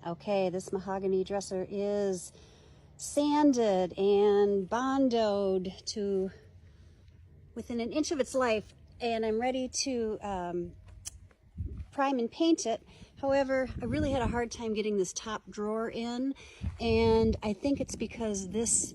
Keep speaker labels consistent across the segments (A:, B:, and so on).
A: Okay, this mahogany dresser is sanded and bondoed to within an inch of its life, and I'm ready to prime and paint it. However, I really had a hard time getting this top drawer in, and I think it's because this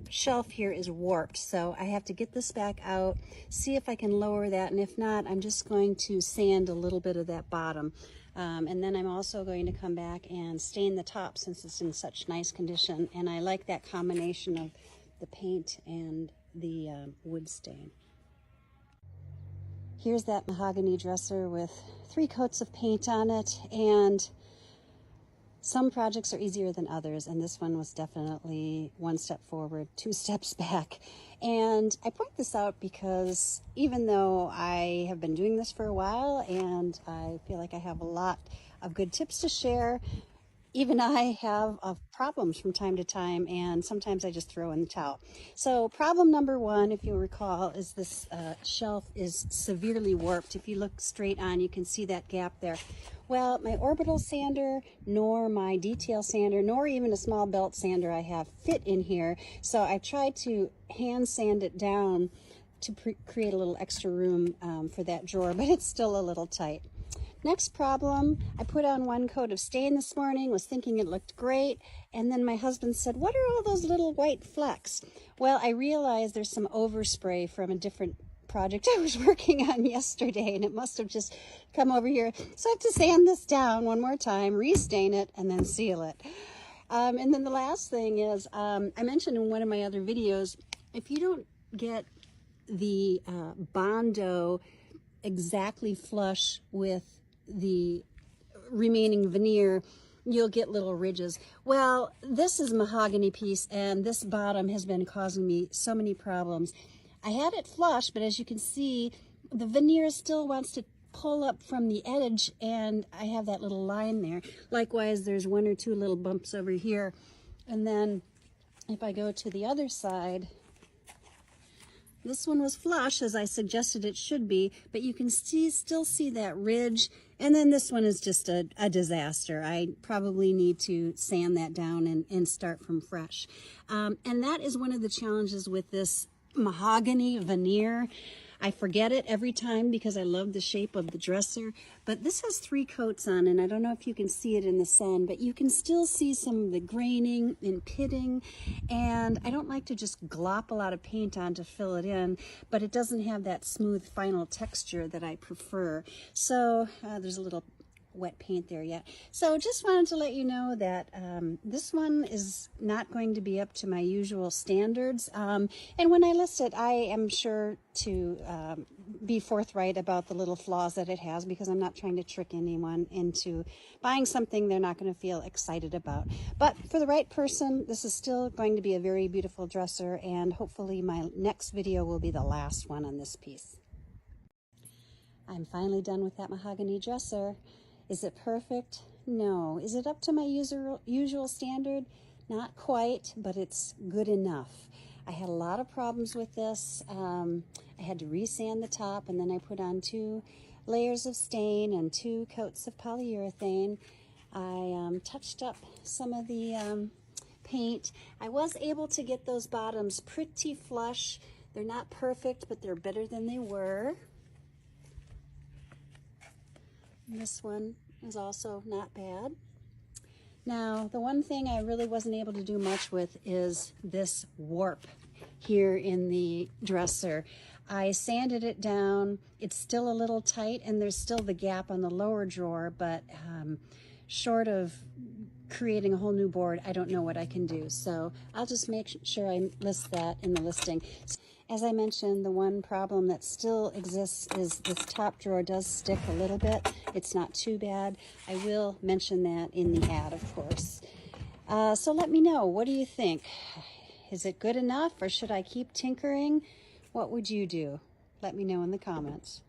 A: shelf here is warped, so I have to get this back out, see if I can lower that, and if not, I'm just going to sand a little bit of that bottom. And then I'm also going to come back and stain the top since it's in such nice condition, and I like that combination of the paint and the wood stain. Here's that mahogany dresser with 3 coats of paint on it, and some projects are easier than others, and this one was definitely 1 step forward, 2 steps back. And I point this out because even though I have been doing this for a while and I feel like I have a lot of good tips to share, even I have problems from time to time, and sometimes I just throw in the towel. So problem number 1, if you'll recall, is this shelf is severely warped. If you look straight on, you can see that gap there. Well, my orbital sander, nor my detail sander, nor even a small belt sander I have fit in here. So I tried to hand sand it down to create a little extra room for that drawer, but it's still a little tight. Next problem, I put on 1 coat of stain this morning, was thinking it looked great, and then my husband said, "What are all those little white flecks?" Well, I realized there's some overspray from a different project I was working on yesterday, and it must have just come over here. So I have to sand this down 1 more time, restain it, and then seal it. And then the last thing is, I mentioned in one of my other videos, if you don't get the Bondo exactly flush with the remaining veneer, you'll get little ridges. Well, this is a mahogany piece, and this bottom has been causing me so many problems. I had it flush, but as you can see, the veneer still wants to pull up from the edge, and I have that little line there. Likewise, there's 1 or 2 little bumps over here. And then if I go to the other side, this one was flush, as I suggested it should be, but you can still see that ridge. And then this one is just a disaster. I probably need to sand that down and start from fresh. And that is one of the challenges with this mahogany veneer. I forget it every time because I love the shape of the dresser, but this has 3 coats on, and I don't know if you can see it in the sun, but you can still see some of the graining and pitting, and I don't like to just glop a lot of paint on to fill it in, but it doesn't have that smooth final texture that I prefer. So there's a little wet paint there yet. So just wanted to let you know that this one is not going to be up to my usual standards, and when I list it, I am sure to be forthright about the little flaws that it has, because I'm not trying to trick anyone into buying something they're not going to feel excited about. But for the right person, this is still going to be a very beautiful dresser, and hopefully my next video will be the last one on this piece. I'm finally done with that mahogany dresser. Is it perfect? No. Is it up to my usual standard? Not quite, but it's good enough. I had a lot of problems with this. I had to resand the top, and then I put on 2 layers of stain and 2 coats of polyurethane. I touched up some of the paint. I was able to get those bottoms pretty flush. They're not perfect, but they're better than they were. This one is also not bad. Now, the one thing I really wasn't able to do much with is this warp here in the dresser. I sanded it down. It's still a little tight, and there's still the gap on the lower drawer, but short of creating a whole new board, I don't know what I can do. So I'll just make sure I list that in the listing. As I mentioned, the one problem that still exists is this top drawer does stick a little bit. It's not too bad. I will mention that in the ad, of course. So let me know, what do you think? Is it good enough, or should I keep tinkering? What would you do? Let me know in the comments.